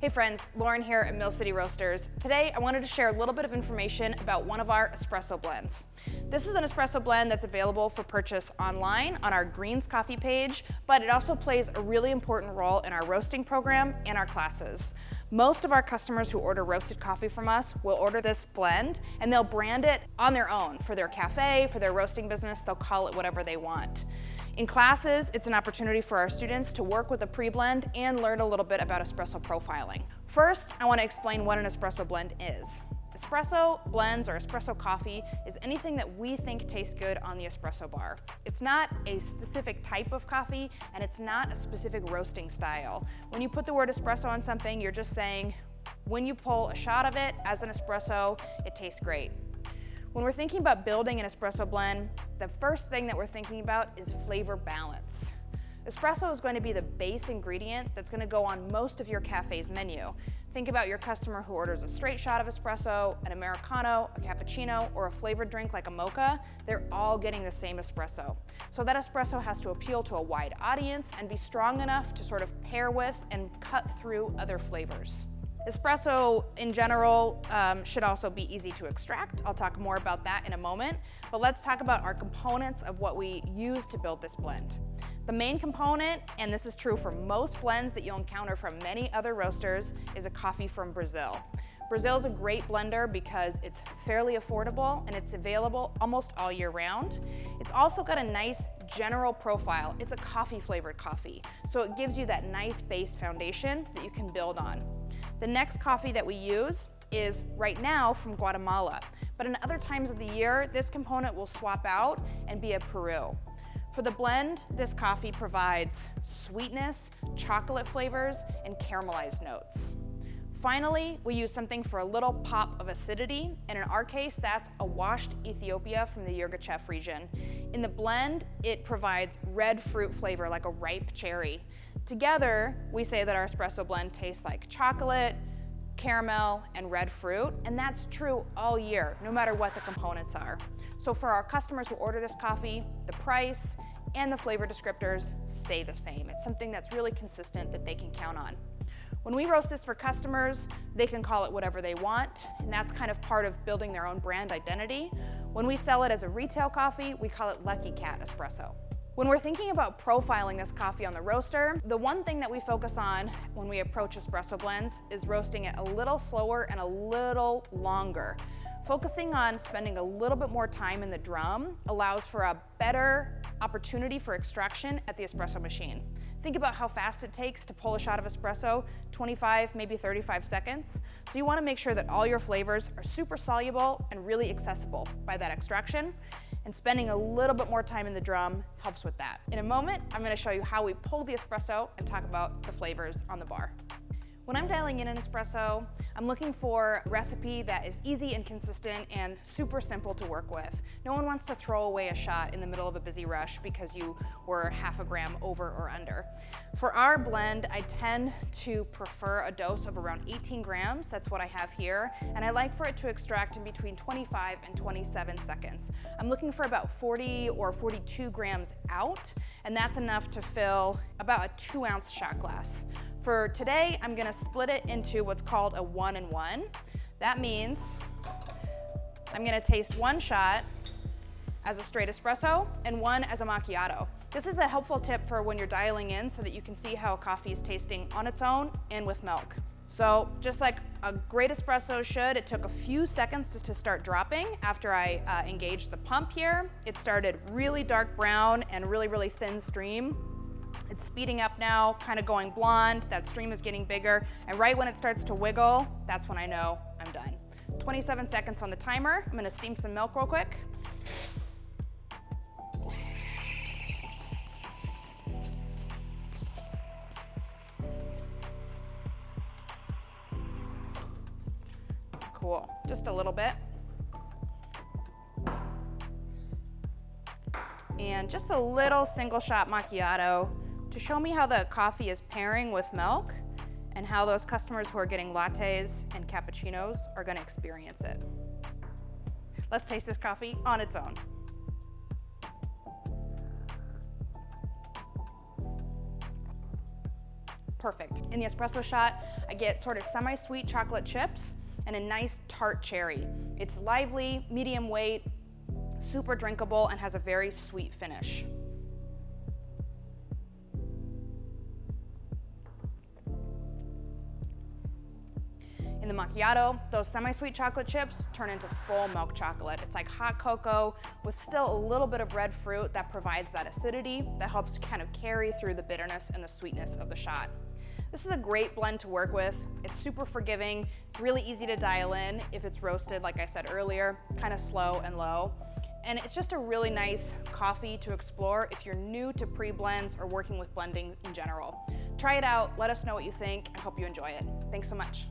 Hey friends, Lauren here at Mill City Roasters. Today I wanted to share a little bit of information about one of our espresso blends. This is an espresso blend that's available for purchase online on our Greens Coffee page, but it also plays a really important role in our roasting program and our classes. Most of our customers who order roasted coffee from us will order this blend and they'll brand it on their own for their cafe, for their roasting business. They'll call it whatever they want. In classes, it's an opportunity for our students to work with a pre-blend and learn a little bit about espresso profiling. First, I want to explain what an espresso blend is. Espresso blends or espresso coffee is anything that we think tastes good on the espresso bar. It's not a specific type of coffee and it's not a specific roasting style. When you put the word espresso on something, you're just saying when you pull a shot of it as an espresso, it tastes great. When we're thinking about building an espresso blend, the first thing that we're thinking about is flavor balance. Espresso is going to be the base ingredient that's going to go on most of your cafe's menu. Think about your customer who orders a straight shot of espresso, an Americano, a cappuccino, or a flavored drink like a mocha. They're all getting the same espresso. So that espresso has to appeal to a wide audience and be strong enough to sort of pair with and cut through other flavors. Espresso in general should also be easy to extract. I'll talk more about that in a moment, but let's talk about our components of what we use to build this blend. The main component, and this is true for most blends that you'll encounter from many other roasters, is a coffee from Brazil. Brazil is a great blender because it's fairly affordable and it's available almost all year round. It's also got a nice general profile. It's a coffee flavored coffee, so it gives you that nice base foundation that you can build on. The next coffee that we use is right now from Guatemala, but in other times of the year, this component will swap out and be a Peru. For the blend, this coffee provides sweetness, chocolate flavors, and caramelized notes. Finally, we use something for a little pop of acidity, and in our case, that's a washed Ethiopia from the Yirgacheffe region. In the blend, it provides red fruit flavor like a ripe cherry. Together, we say that our espresso blend tastes like chocolate, caramel, and red fruit, and that's true all year, no matter what the components are. So for our customers who order this coffee, the price and the flavor descriptors stay the same. It's something that's really consistent that they can count on. When we roast this for customers, they can call it whatever they want, and that's kind of part of building their own brand identity. When we sell it as a retail coffee, we call it Lucky Cat Espresso. When we're thinking about profiling this coffee on the roaster, the one thing that we focus on when we approach espresso blends is roasting it a little slower and a little longer. Focusing on spending a little bit more time in the drum allows for a better opportunity for extraction at the espresso machine. Think about how fast it takes to pull a shot of espresso, 25, maybe 35 seconds. So you want to make sure that all your flavors are super soluble and really accessible by that extraction. And spending a little bit more time in the drum helps with that. In a moment, I'm going to show you how we pull the espresso and talk about the flavors on the bar. When I'm dialing in an espresso, I'm looking for a recipe that is easy and consistent and super simple to work with. No one wants to throw away a shot in the middle of a busy rush because you were half a gram over or under. For our blend, I tend to prefer a dose of around 18 grams. That's what I have here. And I like for it to extract in between 25 and 27 seconds. I'm looking for about 40 or 42 grams out, and that's enough to fill about a 2-ounce shot glass. For today, I'm gonna split it into what's called a 1-in-1. That means I'm gonna taste one shot as a straight espresso and one as a macchiato. This is a helpful tip for when you're dialing in so that you can see how coffee is tasting on its own and with milk. So just like a great espresso should, it took a few seconds to start dropping after I engaged the pump here. It started really dark brown and really thin stream. It's speeding up now, kind of going blonde. That stream is getting bigger. And right when it starts to wiggle, that's when I know I'm done. 27 seconds on the timer. I'm gonna steam some milk real quick. Cool, just a little bit. And just a little single shot macchiato to show me how the coffee is pairing with milk and how those customers who are getting lattes and cappuccinos are going to experience it. Let's taste this coffee on its own. perfect. In the espresso shot, I get sort of semi-sweet chocolate chips and a nice tart cherry. It's lively, medium weight, super drinkable, and has a very sweet finish. In the macchiato, those semi-sweet chocolate chips turn into full milk chocolate. It's like hot cocoa with still a little bit of red fruit that provides that acidity that helps kind of carry through the bitterness and the sweetness of the shot. This is a great blend to work with. It's super forgiving. It's really easy to dial in if it's roasted, like I said earlier, kind of slow and low. And it's just a really nice coffee to explore if you're new to pre-blends or working with blending in general. Try it out, let us know what you think. I hope you enjoy it. Thanks so much.